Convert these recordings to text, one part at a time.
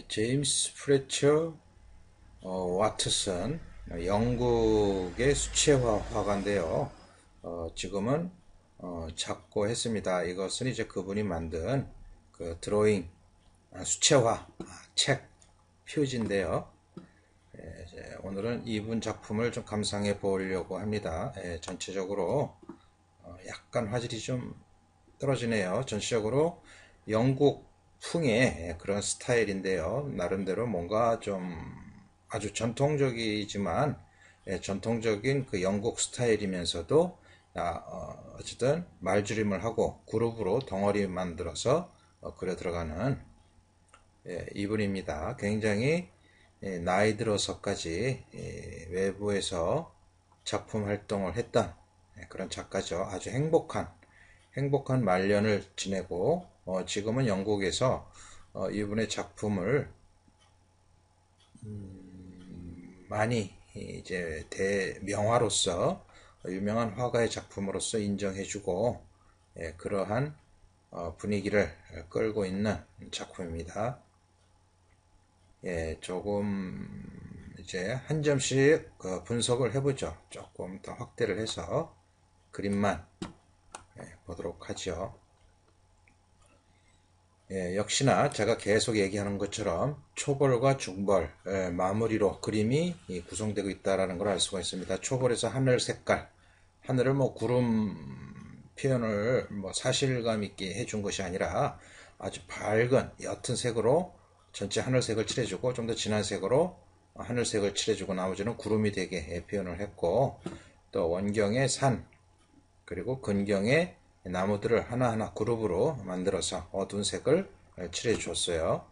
제임스 프레처 와트슨, 영국의 수채화 화가인데요. 지금은 작고했습니다. 이것은 이제 그분이 만든 그 드로잉, 수채화 책 표지인데요. 오늘은 이분 작품을 좀 감상해 보려고 합니다. 전체적으로 약간 화질이 좀 떨어지네요. 전체적으로 영국 풍의 그런 스타일인데요. 나름대로 뭔가 좀 아주 전통적이지만 전통적인 그 영국 스타일이면서도 어쨌든 말줄임을 하고 그룹으로 덩어리 만들어서 그려 들어가는 이분입니다. 굉장히 나이 들어서까지 외부에서 작품 활동을 했던 그런 작가죠. 아주 행복한 말년을 지내고 지금은 영국에서 이분의 작품을 많이 이제 대명화로서 유명한 화가의 작품으로서 인정해주고 그러한 분위기를 끌고 있는 작품입니다. 조금 이제 한 점씩 분석을 해보죠. 조금 더 확대를 해서 그림만 보도록 하죠. 역시나 제가 계속 얘기하는 것처럼 초벌과 중벌, 마무리로 그림이 구성되고 있다는 걸 알 수가 있습니다. 초벌에서 하늘 색깔, 하늘을 뭐 구름 표현을 뭐 사실감 있게 해준 것이 아니라 아주 밝은 옅은 색으로 전체 하늘색을 칠해주고 좀 더 진한 색으로 하늘색을 칠해주고 나머지는 구름이 되게 표현을 했고, 또 원경의 산 그리고 근경의 나무들을 하나하나 그룹으로 만들어서 어두운 색을 칠해 줬어요.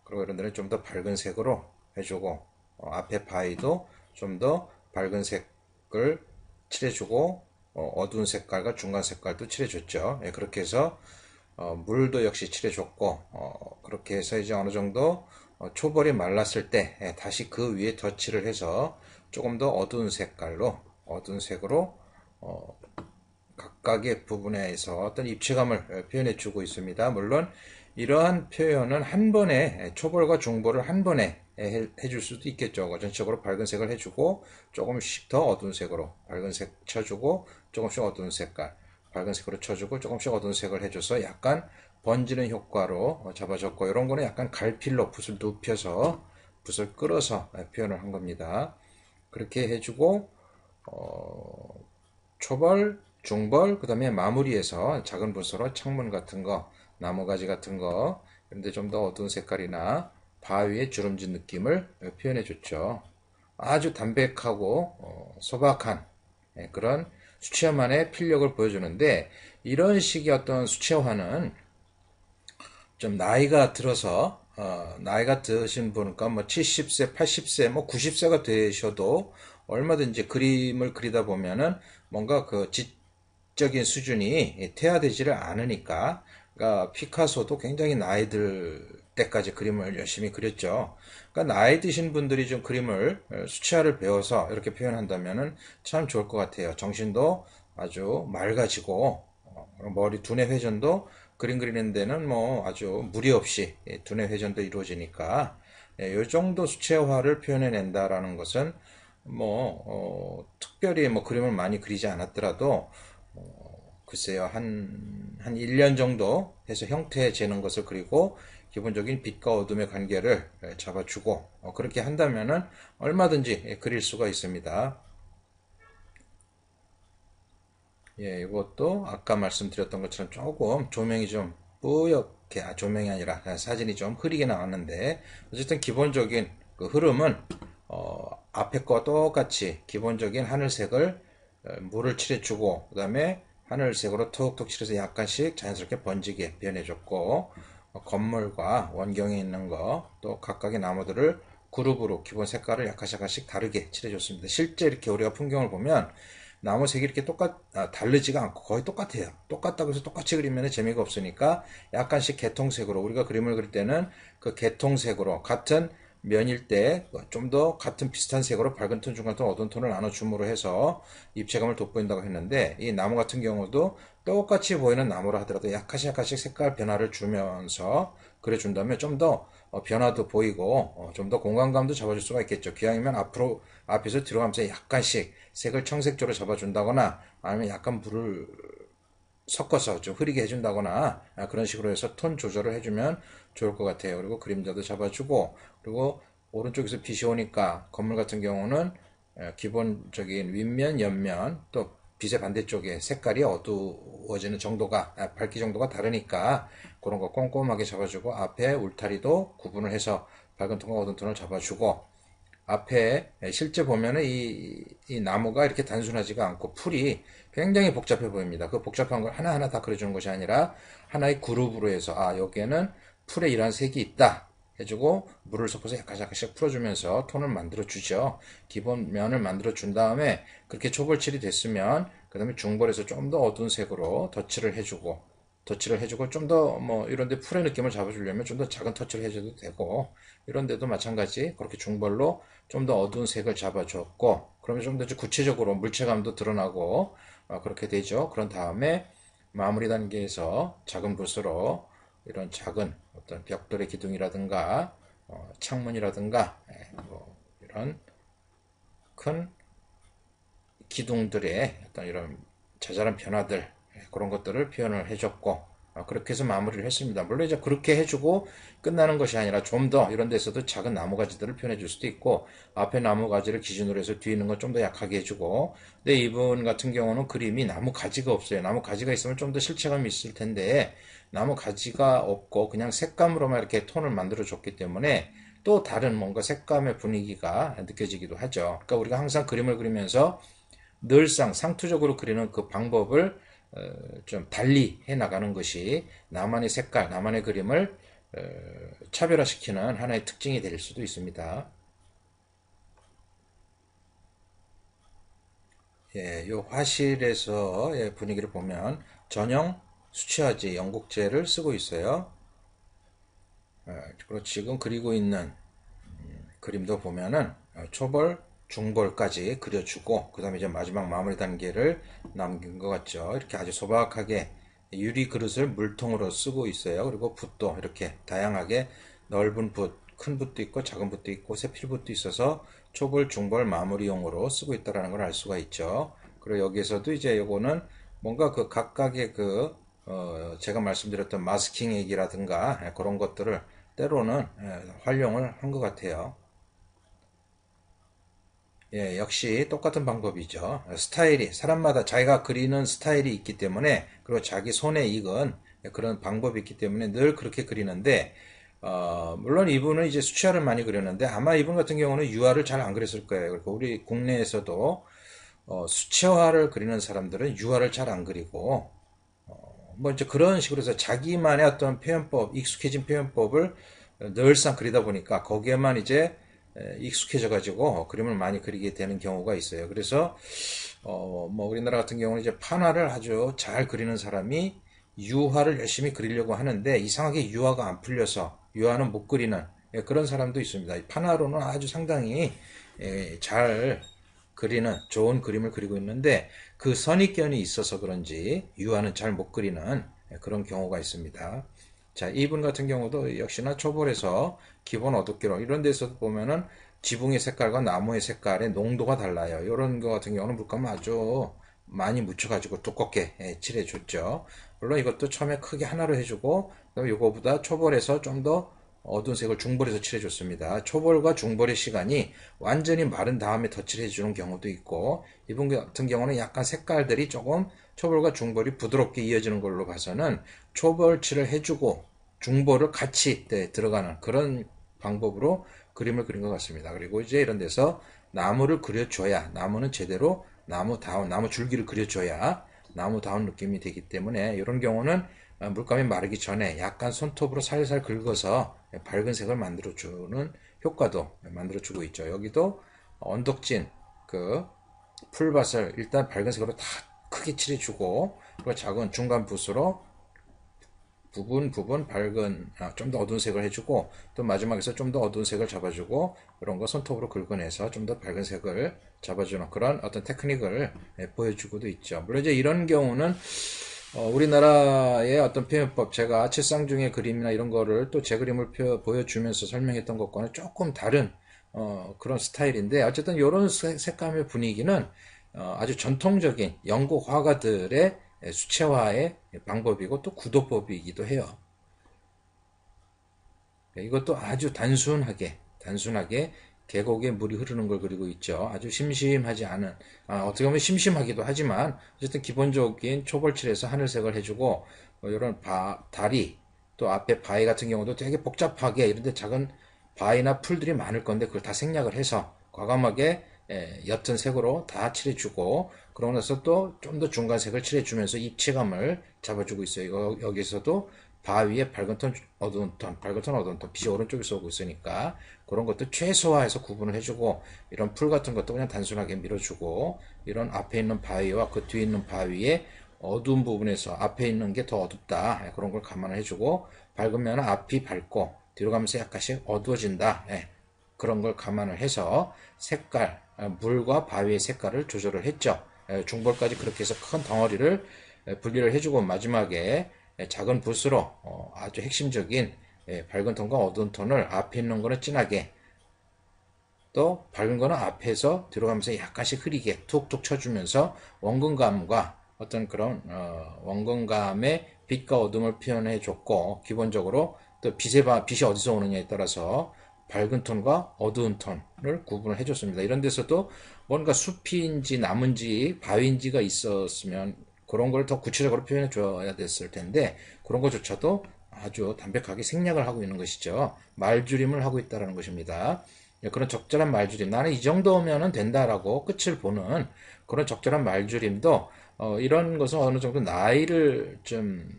그리고 이런 데는 좀 더 밝은 색으로 해주고 앞에 바위도 좀 더 밝은 색을 칠해주고 어두운 색깔과 중간 색깔도 칠해줬죠. 그렇게 해서 물도 역시 칠해줬고 그렇게 해서 이제 어느 정도 초벌이 말랐을 때 다시 그 위에 덧칠을 해서 조금 더 어두운 색으로 어, 각각의 부분에서 어떤 입체감을 표현해 주고 있습니다. 물론 이러한 표현은 한 번에 초벌과 중벌을 한 번에 해줄 수도 있겠죠. 전체적으로 밝은 색을 해주고 조금씩 더 어두운 색으로 밝은 색 쳐주고 조금씩 어두운 색깔 밝은 색으로 쳐주고 조금씩 어두운 색을 해줘서 약간 번지는 효과로 잡아줬고, 이런 거는 약간 갈필로 붓을 눕혀서 붓을 끌어서 표현을 한 겁니다. 그렇게 해주고 초벌, 중벌, 그 다음에 마무리해서 작은 붓으로 창문 같은 거, 나무가지 같은 거, 그런데 좀 더 어두운 색깔이나 바위의 주름진 느낌을 표현해 줬죠. 아주 담백하고 소박한 그런 수채화만의 필력을 보여주는데, 이런 식의 어떤 수채화는 좀 나이가 드신 분, 그러니까 뭐 70세, 80세, 뭐 90세가 되셔도 얼마든지 그림을 그리다 보면은 뭔가 그 지적인 수준이 퇴화되지를 않으니까, 그러니까 피카소도 굉장히 나이 들 때까지 그림을 열심히 그렸죠. 그러니까 나이 드신 분들이 좀 그림을 수채화를 배워서 이렇게 표현한다면은 참 좋을 것 같아요. 정신도 아주 맑아지고 머리 두뇌 회전도 그림 그리는 데는 뭐 아주 무리 없이 두뇌 회전도 이루어지니까 이 정도 수채화를 표현해낸다라는 것은 뭐 특별히 뭐 그림을 많이 그리지 않았더라도 글쎄요 한 1년 정도 해서 형태 재는 것을 그리고 기본적인 빛과 어둠의 관계를 잡아주고 그렇게 한다면은 얼마든지 그릴 수가 있습니다. 이것도 아까 말씀드렸던 것처럼 조금 조명이 좀 뿌옇게, 조명이 아니라 사진이 좀 흐리게 나왔는데, 어쨌든 기본적인 그 흐름은 앞에 거와 똑같이 기본적인 하늘색을 물을 칠해주고 그 다음에 하늘색으로 톡톡 칠해서 약간씩 자연스럽게 번지게 변해줬고, 건물과 원경에 있는 거 또 각각의 나무들을 그룹으로 기본 색깔을 약간씩 다르게 칠해줬습니다. 실제 이렇게 우리가 풍경을 보면 나무 색이 이렇게 다르지가 않고 거의 똑같아요. 똑같다고 해서 똑같이 그리면 재미가 없으니까 약간씩 개통색으로, 우리가 그림을 그릴 때는 그 개통색으로 같은 면일 때 좀 더 같은 비슷한 색으로 밝은 톤, 중간 톤, 어두운 톤을 나눠줌으로 해서 입체감을 돋보인다고 했는데, 이 나무 같은 경우도 똑같이 보이는 나무라 하더라도 약간씩 색깔 변화를 주면서 그려준다면 좀 더 변화도 보이고 좀 더 공간감도 잡아줄 수가 있겠죠. 기왕이면 앞에서 뒤로 가면서 약간씩 색을 청색조로 잡아준다거나 아니면 약간 물을 섞어서 좀 흐리게 해준다거나 그런 식으로 해서 톤 조절을 해주면 좋을 것 같아요. 그리고 그림자도 잡아주고, 그리고 오른쪽에서 빛이 오니까 건물 같은 경우는 기본적인 윗면, 옆면, 또 빛의 반대쪽에 색깔이 어두워지는 정도가, 밝기 정도가 다르니까 그런 거 꼼꼼하게 잡아주고, 앞에 울타리도 구분을 해서 밝은 톤과 어두운 톤을 잡아주고, 앞에 실제 보면은 이 나무가 이렇게 단순하지가 않고 풀이 굉장히 복잡해 보입니다. 그 복잡한 걸 하나하나 다 그려주는 것이 아니라 하나의 그룹으로 해서 여기에는 풀에 이러한 색이 있다 해주고 물을 섞어서 약간씩 풀어주면서 톤을 만들어 주죠. 기본 면을 만들어 준 다음에 그렇게 초벌칠이 됐으면 그 다음에 중벌에서 좀 더 어두운 색으로 덧칠을 해주고 좀 더 뭐 이런데 풀의 느낌을 잡아주려면 좀 더 작은 터치를 해줘도 되고, 이런데도 마찬가지 그렇게 중벌로 좀 더 어두운 색을 잡아줬고, 그러면 좀 더 구체적으로 물체감도 드러나고 그렇게 되죠. 그런 다음에 마무리 단계에서 작은 붓으로 이런 작은 어떤 벽돌의 기둥이라든가 창문이라든가 뭐 이런 큰 기둥들의 어떤 이런 자잘한 변화들, 그런 것들을 표현을 해줬고 그렇게 해서 마무리를 했습니다. 물론 이제 그렇게 해주고 끝나는 것이 아니라 좀 더 이런 데서도 작은 나무가지들을 표현해 줄 수도 있고, 앞에 나무가지를 기준으로 해서 뒤에 있는 건 좀 더 약하게 해주고. 근데 이분 같은 경우는 그림이 나무가지가 없어요. 나무가지가 있으면 좀 더 실체감이 있을 텐데 나무가지가 없고 그냥 색감으로만 이렇게 톤을 만들어 줬기 때문에 또 다른 뭔가 색감의 분위기가 느껴지기도 하죠. 그러니까 우리가 항상 그림을 그리면서 늘상 상투적으로 그리는 그 방법을 좀 달리 해 나가는 것이 나만의 색깔, 나만의 그림을 차별화시키는 하나의 특징이 될 수도 있습니다. 예, 요 화실에서 분위기를 보면 전형 수채화지, 영국제를 쓰고 있어요. 그리고 지금 그리고 있는 그림도 보면은 초벌, 중벌까지 그려주고 그 다음에 이제 마지막 마무리 단계를 남긴 것 같죠. 이렇게 아주 소박하게 유리 그릇을 물통으로 쓰고 있어요. 그리고 붓도 이렇게 다양하게 넓은 붓, 큰 붓도 있고 작은 붓도 있고 세필 붓도 있어서 초벌, 중벌 마무리용으로 쓰고 있다는 걸 알 수가 있죠. 그리고 여기에서도 이제 요거는 뭔가 그 각각의 제가 말씀드렸던 마스킹 액이라든가 그런 것들을 때로는 활용을 한 것 같아요. 예, 역시 똑같은 방법이죠. 스타일이, 사람마다 자기가 그리는 스타일이 있기 때문에, 그리고 자기 손에 익은 그런 방법이 있기 때문에 늘 그렇게 그리는데, 물론 이분은 이제 수채화를 많이 그렸는데, 아마 이분 같은 경우는 유화를 잘 안 그렸을 거예요. 그리고 우리 국내에서도 수채화를 그리는 사람들은 유화를 잘 안 그리고, 뭐 이제 그런 식으로 해서 자기만의 어떤 표현법, 익숙해진 표현법을 늘상 그리다 보니까 거기에만 이제 익숙해져 가지고 그림을 많이 그리게 되는 경우가 있어요. 그래서 뭐 우리나라 같은 경우는 이제 판화를 아주 잘 그리는 사람이 유화를 열심히 그리려고 하는데 이상하게 유화가 안 풀려서 유화는 못 그리는 그런 사람도 있습니다. 판화로는 아주 상당히 잘 그리는 좋은 그림을 그리고 있는데 그 선입견이 있어서 그런지 유화는 잘 못 그리는 그런 경우가 있습니다. 자, 이분 같은 경우도 역시나 초벌에서 기본 어둡기로 이런 데서 보면은 지붕의 색깔과 나무의 색깔의 농도가 달라요. 이런 거 같은 경우는 물감을 아주 많이 묻혀가지고 두껍게 칠해줬죠. 물론 이것도 처음에 크게 하나로 해주고, 그다음에 이거보다 초벌에서 좀 더 어두운 색을 중벌에서 칠해줬습니다. 초벌과 중벌의 시간이 완전히 마른 다음에 덧칠해주는 경우도 있고, 이분 같은 경우는 약간 색깔들이 조금 초벌과 중벌이 부드럽게 이어지는 걸로 봐서는 초벌칠을 해주고 중벌을 같이 들어가는 그런 방법으로 그림을 그린 것 같습니다. 그리고 이제 이런 데서 나무를 그려줘야, 나무는 제대로 나무다운, 나무 줄기를 그려줘야 나무다운 느낌이 되기 때문에 이런 경우는 물감이 마르기 전에 약간 손톱으로 살살 긁어서 밝은 색을 만들어주는 효과도 만들어주고 있죠. 여기도 언덕진 그 풀밭을 일단 밝은 색으로 다 크게 칠해주고, 그리고 작은 중간 붓으로 부분 밝은, 좀 더 어두운 색을 해주고, 또 마지막에서 좀 더 어두운 색을 잡아주고, 이런 거 손톱으로 긁어내서 좀 더 밝은 색을 잡아주는 그런 어떤 테크닉을 보여주고도 있죠. 물론 이제 이런 경우는 우리나라의 어떤 표현법, 제가 칠상 중의 그림이나 이런 거를 또 제 그림을 보여주면서 설명했던 것과는 조금 다른 그런 스타일인데, 어쨌든 이런 색감의 분위기는 아주 전통적인 영국 화가들의 수채화의 방법이고 또 구도법이기도 해요. 이것도 아주 단순하게 계곡에 물이 흐르는 걸 그리고 있죠. 아주 심심하지 않은, 어떻게 보면 심심하기도 하지만, 어쨌든 기본적인 초벌칠에서 하늘색을 해주고, 이런 다리, 또 앞에 바위 같은 경우도 되게 복잡하게, 이런데 작은 바위나 풀들이 많을 건데, 그걸 다 생략을 해서 과감하게 옅은 색으로 다 칠해주고, 그러고 나서 또 좀 더 중간색을 칠해주면서 입체감을 잡아주고 있어요. 여기서도 바위에 밝은 톤, 어두운 톤, 밝은 톤, 어두운 톤, 빛이 오른쪽에서 오고 있으니까 그런 것도 최소화해서 구분을 해주고, 이런 풀 같은 것도 그냥 단순하게 밀어주고, 이런 앞에 있는 바위와 그 뒤에 있는 바위의 어두운 부분에서 앞에 있는 게 더 어둡다, 그런 걸 감안을 해주고, 밝으면 앞이 밝고 뒤로 가면서 약간씩 어두워진다, 그런 걸 감안을 해서 색깔, 물과 바위의 색깔을 조절을 했죠. 중벌까지 그렇게 해서 큰 덩어리를 분리를 해주고, 마지막에 작은 붓으로 아주 핵심적인 밝은 톤과 어두운 톤을 앞에 있는 거는 진하게, 또 밝은 거는 앞에서 들어가면서 약간씩 흐리게 툭툭 쳐주면서 원근감과 어떤 그런 원근감의 빛과 어둠을 표현해 줬고, 기본적으로 또 빛이 어디서 오느냐에 따라서 밝은 톤과 어두운 톤을 구분을 해줬습니다. 이런 데서도 뭔가 숲인지 나무인지 바위인지가 있었으면 그런 걸 더 구체적으로 표현해 줘야 됐을 텐데, 그런 것조차도 아주 담백하게 생략을 하고 있는 것이죠. 말줄임을 하고 있다는 것입니다. 그런 적절한 말줄임, 나는 이 정도면 된다라고 끝을 보는 그런 적절한 말줄임도 이런 것은 어느 정도 나이를 좀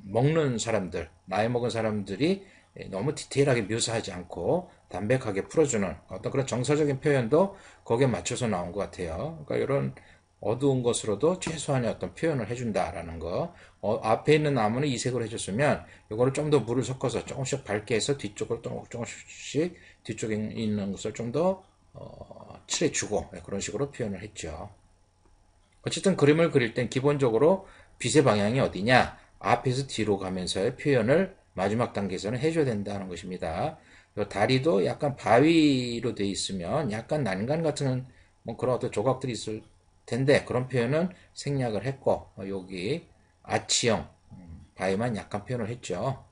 먹는 사람들, 나이 먹은 사람들이 너무 디테일하게 묘사하지 않고 담백하게 풀어주는 어떤 그런 정서적인 표현도 거기에 맞춰서 나온 것 같아요. 그러니까 이런 어두운 것으로도 최소한의 어떤 표현을 해준다라는 거. 앞에 있는 나무는 이 색으로 해줬으면 이거를 좀 더 물을 섞어서 조금씩 밝게 해서 뒤쪽을 조금씩 뒤쪽에 있는 것을 좀 더 칠해주고, 그런 식으로 표현을 했죠. 어쨌든 그림을 그릴 땐 기본적으로 빛의 방향이 어디냐, 앞에서 뒤로 가면서의 표현을 마지막 단계에서는 해줘야 된다는 것입니다. 다리도 약간 바위로 돼 있으면 약간 난간 같은 뭐 그런 어떤 조각들이 있을 텐데, 그런 표현은 생략을 했고, 여기 아치형 바위만 약간 표현을 했죠.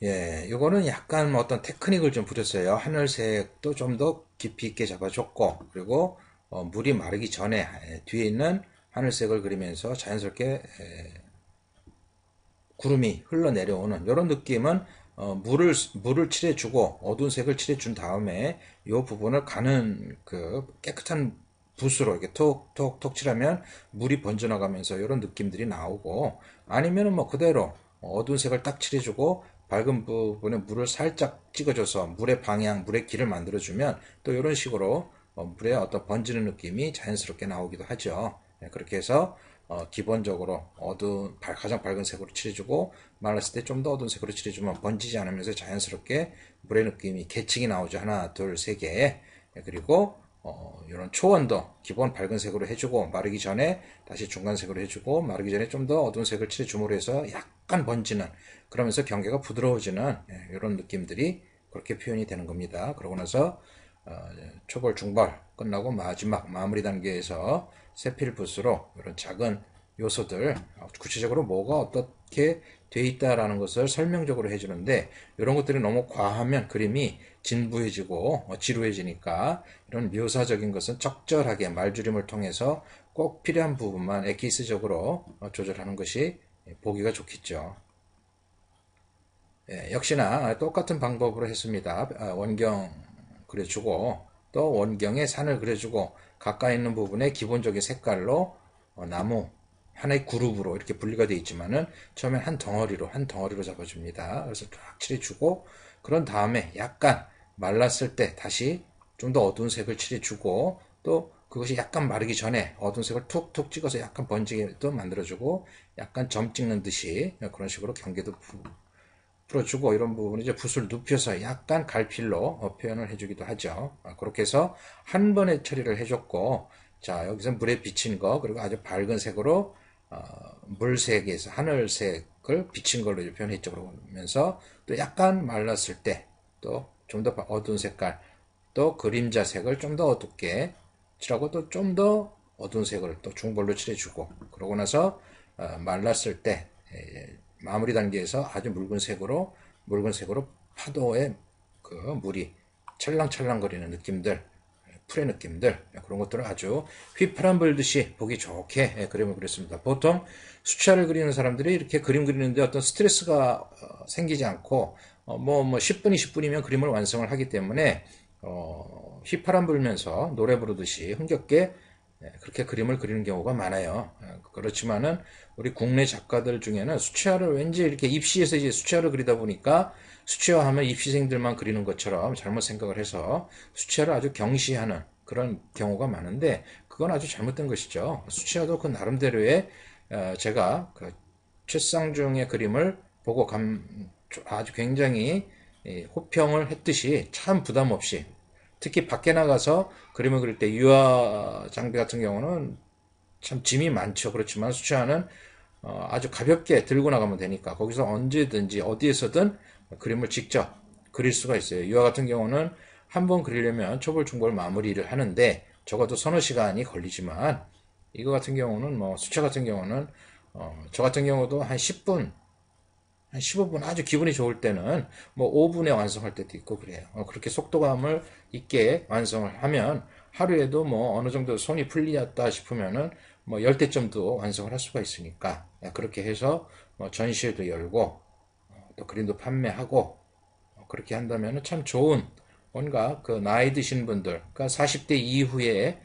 예, 이거는 약간 뭐 어떤 테크닉을 좀 부렸어요. 하늘색도 좀 더 깊이 있게 잡아줬고, 그리고 물이 마르기 전에 뒤에 있는 하늘색을 그리면서 자연스럽게 구름이 흘러내려오는 이런 느낌은 물을 칠해주고 어두운 색을 칠해준 다음에 이 부분을 가는 그 깨끗한 붓으로 이렇게 톡톡톡 칠하면 물이 번져나가면서 이런 느낌들이 나오고, 아니면은 뭐 그대로 어두운 색을 딱 칠해주고 밝은 부분에 물을 살짝 찍어줘서 물의 방향, 물의 길을 만들어주면 또 이런 식으로 물의 어떤 번지는 느낌이 자연스럽게 나오기도 하죠. 그렇게 해서 기본적으로 가장 밝은 색으로 칠해주고, 말랐을 때 좀 더 어두운 색으로 칠해주면 번지지 않으면서 자연스럽게 물의 느낌이 계층이 나오죠. 하나, 둘, 세 개. 그리고 이런 초원도 기본 밝은 색으로 해주고, 마르기 전에 다시 중간색으로 해주고, 마르기 전에 좀 더 어두운 색을 칠해줌으로 해서 약간 번지는, 그러면서 경계가 부드러워지는 이런 느낌들이 그렇게 표현이 되는 겁니다. 그러고 나서 초벌, 중벌 끝나고 마지막 마무리 단계에서 세필붓으로 이런 작은 요소들, 구체적으로 뭐가 어떻게 돼 있다라는 것을 설명적으로 해주는데, 이런 것들이 너무 과하면 그림이 진부해지고 지루해지니까 이런 묘사적인 것은 적절하게 말줄임을 통해서 꼭 필요한 부분만 엑기스적으로 조절하는 것이 보기가 좋겠죠. 역시나 똑같은 방법으로 했습니다. 원경 그려주고, 또 원경에 산을 그려주고, 가까이 있는 부분에 기본적인 색깔로 나무 하나의 그룹으로 이렇게 분리가 되어 있지만은 처음엔 한 덩어리로 잡아줍니다. 그래서 쫙 칠해주고, 그런 다음에 약간 말랐을 때 다시 좀 더 어두운 색을 칠해주고, 또 그것이 약간 마르기 전에 어두운 색을 툭툭 찍어서 약간 번지게 또 만들어주고 약간 점 찍는 듯이 그런 식으로 경계도 풀어주고 이런 부분은 이제 붓을 눕혀서 약간 갈필로 표현을 해주기도 하죠. 그렇게 해서 한 번에 처리를 해줬고 자 여기서 물에 비친 거 그리고 아주 밝은 색으로 물색에서 하늘색을 비친 걸로 표현했죠. 그러면서 또 약간 말랐을 때 또 좀 더 어두운 색깔 또 그림자 색을 좀 더 어둡게 칠하고 또 좀 더 어두운 색을 또 중벌로 칠해주고 그러고 나서 말랐을 때 마무리 단계에서 아주 묽은 색으로 파도에 그 물이 찰랑찰랑거리는 느낌들 풀의 느낌들 그런 것들을 아주 휘파람 불듯이 보기 좋게 그림을 그렸습니다. 보통 수채화를 그리는 사람들이 이렇게 그림 그리는데 어떤 스트레스가 생기지 않고 10분이 10분이면 그림을 완성을 하기 때문에 휘파람 불면서 노래 부르듯이 흥겹게 그렇게 그림을 그리는 경우가 많아요. 그렇지만은 우리 국내 작가들 중에는 수채화를 왠지 이렇게 입시에서 이제 수채화를 그리다 보니까 수채화 하면 입시생들만 그리는 것처럼 잘못 생각을 해서 수채화를 아주 경시하는 그런 경우가 많은데 그건 아주 잘못된 것이죠. 수채화도 그 나름대로의 제가 그 최쌍중의 그림을 보고 아주 굉장히 호평을 했듯이 참 부담 없이 특히 밖에 나가서 그림을 그릴 때 유화 장비 같은 경우는 참 짐이 많죠. 그렇지만 수채화는 아주 가볍게 들고 나가면 되니까 거기서 언제든지 어디에서든 그림을 직접 그릴 수가 있어요. 유화 같은 경우는 한 번 그리려면 초벌, 중벌 마무리를 하는데 적어도 서너 시간이 걸리지만 이거 같은 경우는 수채 같은 경우는 저 같은 경우도 한 10분 한 15분 아주 기분이 좋을 때는 5분에 완성할 때도 있고 그래요. 그렇게 속도감을 있게 완성을 하면 하루에도 어느 정도 손이 풀리었다 싶으면은 10대점도 완성을 할 수가 있으니까 그렇게 해서 전시회도 열고 또 그림도 판매하고 그렇게 한다면 참 좋은 뭔가 그 나이 드신 분들 그러니까 40대 이후에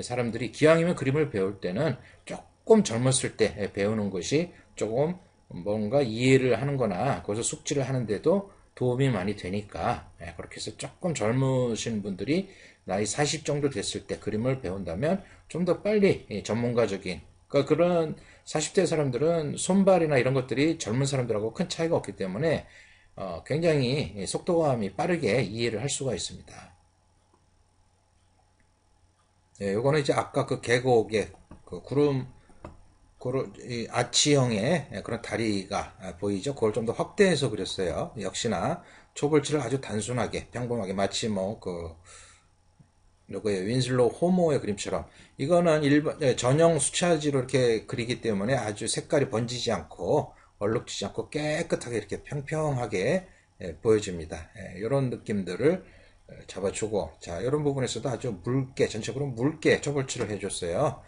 사람들이 기왕이면 그림을 배울 때는 조금 젊었을 때 배우는 것이 조금 뭔가 이해를 하는 거나 거기서 숙지를 하는데도 도움이 많이 되니까 그렇게 해서 조금 젊으신 분들이 나이 40 정도 됐을 때 그림을 배운다면 좀 더 빨리 전문가적인 그러니까 그런 40대 사람들은 손발이나 이런 것들이 젊은 사람들하고 큰 차이가 없기 때문에 굉장히 속도감이 빠르게 이해를 할 수가 있습니다. 요거는 이제 아까 그 계곡의 그 구름 이 아치형의 그런 다리가 보이죠? 그걸 좀 더 확대해서 그렸어요. 역시나 초벌칠을 아주 단순하게 평범하게 마치 누구예요? 윈슬로우 호모의 그림처럼 이거는 일반 전용 수채화지로 이렇게 그리기 때문에 아주 색깔이 번지지 않고 얼룩지지 않고 깨끗하게 이렇게 평평하게 보여집니다. 이런 느낌들을 잡아주고 자 이런 부분에서도 아주 묽게 전체적으로 묽게 초벌칠을 해줬어요.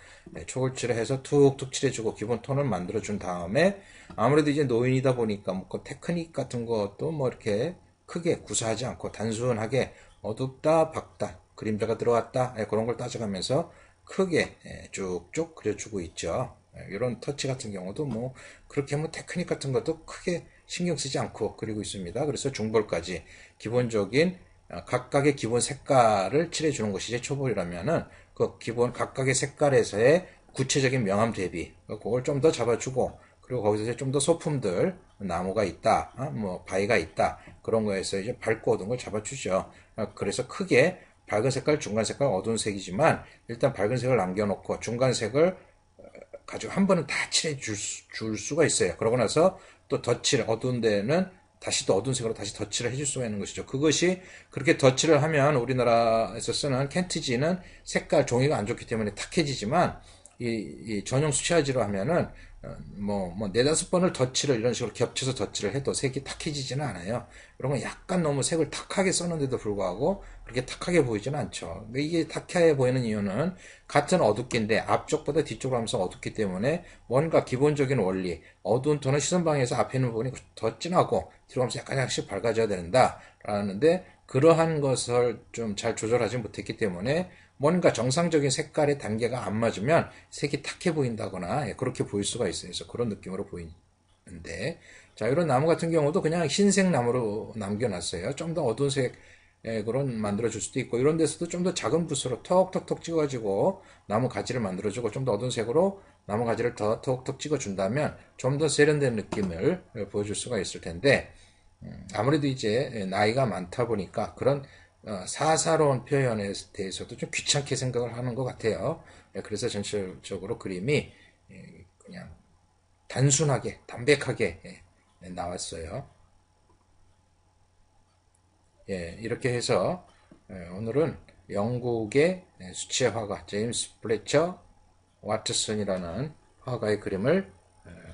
초벌칠을 해서 툭툭 칠해주고 기본 톤을 만들어준 다음에 아무래도 이제 노인이다 보니까 그 테크닉 같은 것도 이렇게 크게 구사하지 않고 단순하게 어둡다 밝다 그림자가 들어갔다 그런 걸 따져가면서 크게 쭉쭉 그려주고 있죠. 이런 터치 같은 경우도 그렇게 테크닉 같은 것도 크게 신경 쓰지 않고 그리고 있습니다. 그래서 중벌까지 기본적인 각각의 기본 색깔을 칠해주는 것이 제 초벌이라면은 그 기본 각각의 색깔에서의 구체적인 명암 대비 그걸 좀 더 잡아주고 그리고 거기서 좀 더 소품들 나무가 있다 바위가 있다 그런 거에서 이제 밝고 어두운 걸 잡아주죠. 그래서 크게 밝은 색깔 중간 색깔 어두운 색이지만 일단 밝은 색을 남겨놓고 중간 색을 가지고 한 번은 다 칠해 줄 수가 있어요. 그러고 나서 또 덧칠 어두운 데는 다시 또 어두운 색으로 다시 덧칠을 해줄 수가 있는 것이죠. 그것이 그렇게 덧칠을 하면 우리나라에서 쓰는 켄트지는 색깔 종이가 안 좋기 때문에 탁해지지만 이 전용 수채화지로 하면은 네다섯 번을 덧칠을 이런 식으로 겹쳐서 덧칠을 해도 색이 탁해지지는 않아요. 이런 건 약간 너무 색을 탁하게 썼는데도 불구하고 그렇게 탁하게 보이지는 않죠. 이게 탁하게 보이는 이유는 같은 어둡기인데 앞쪽보다 뒤쪽으로 하면서 어둡기 때문에 뭔가 기본적인 원리 어두운 톤은 시선 방해해서 앞에 있는 부분이 더 진하고 뒤로 가면서 약간씩 밝아져야 된다 라는데 그러한 것을 좀 잘 조절하지 못했기 때문에 뭔가 정상적인 색깔의 단계가 안 맞으면 색이 탁해 보인다거나 그렇게 보일 수가 있어요. 그래서 그런 느낌으로 보이는데 자 이런 나무 같은 경우도 그냥 흰색 나무로 남겨놨어요. 좀 더 어두운 색 그런 만들어 줄 수도 있고, 이런 데서도 좀 더 작은 붓으로 톡톡톡 찍어가지고 나무 가지를 만들어주고, 좀 더 어두운 색으로 나무 가지를 더 톡톡 찍어준다면 좀 더 세련된 느낌을 보여줄 수가 있을 텐데, 아무래도 이제 나이가 많다 보니까 그런 사사로운 표현에 대해서도 좀 귀찮게 생각을 하는 것 같아요. 그래서 전체적으로 그림이 그냥 단순하게, 담백하게 나왔어요. 이렇게 해서 오늘은 영국의 수채 화가 제임스 플래처 와트슨이라는 화가의 그림을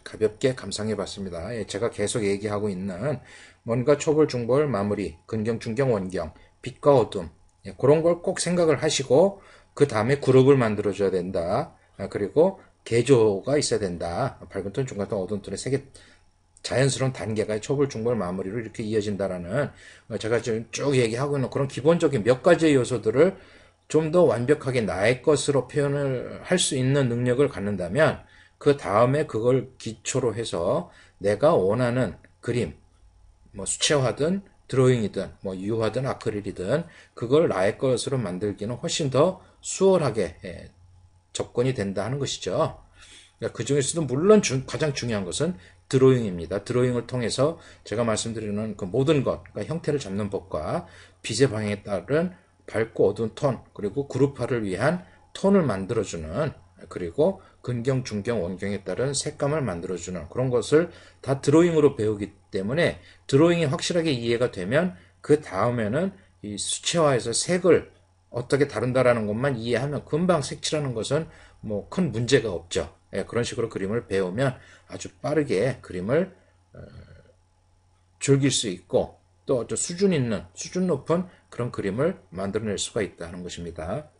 가볍게 감상해 봤습니다. 제가 계속 얘기하고 있는 뭔가 초벌, 중벌, 마무리, 근경, 중경, 원경, 빛과 어둠, 그런 걸 꼭 생각을 하시고 그 다음에 그룹을 만들어 줘야 된다. 그리고 개조가 있어야 된다. 밝은 톤, 중간 톤, 어두운 톤의 세 개 자연스러운 단계가 초벌, 중벌, 마무리로 이렇게 이어진다라는, 제가 지금 쭉 얘기하고 있는 그런 기본적인 몇 가지의 요소들을 좀 더 완벽하게 나의 것으로 표현을 할 수 있는 능력을 갖는다면 그 다음에 그걸 기초로 해서 내가 원하는 그림, 뭐 수채화든 드로잉이든 뭐 유화든 아크릴이든 그걸 나의 것으로 만들기는 훨씬 더 수월하게 접근이 된다 하는 것이죠. 그 중에서도 물론 가장 중요한 것은 드로잉입니다. 드로잉을 통해서 제가 말씀드리는 그 모든 것, 그러니까 형태를 잡는 법과 빛의 방향에 따른 밝고 어두운 톤, 그리고 그룹화를 위한 톤을 만들어주는, 그리고 근경, 중경, 원경에 따른 색감을 만들어주는 그런 것을 다 드로잉으로 배우기 때문에 드로잉이 확실하게 이해가 되면 그 다음에는 이 수채화에서 색을 어떻게 다룬다라는 것만 이해하면 금방 색칠하는 것은 뭐 큰 문제가 없죠. 그런 식으로 그림을 배우면 아주 빠르게 그림을 즐길 수 있고 또 수준 높은 그런 그림을 만들어낼 수가 있다는 것입니다.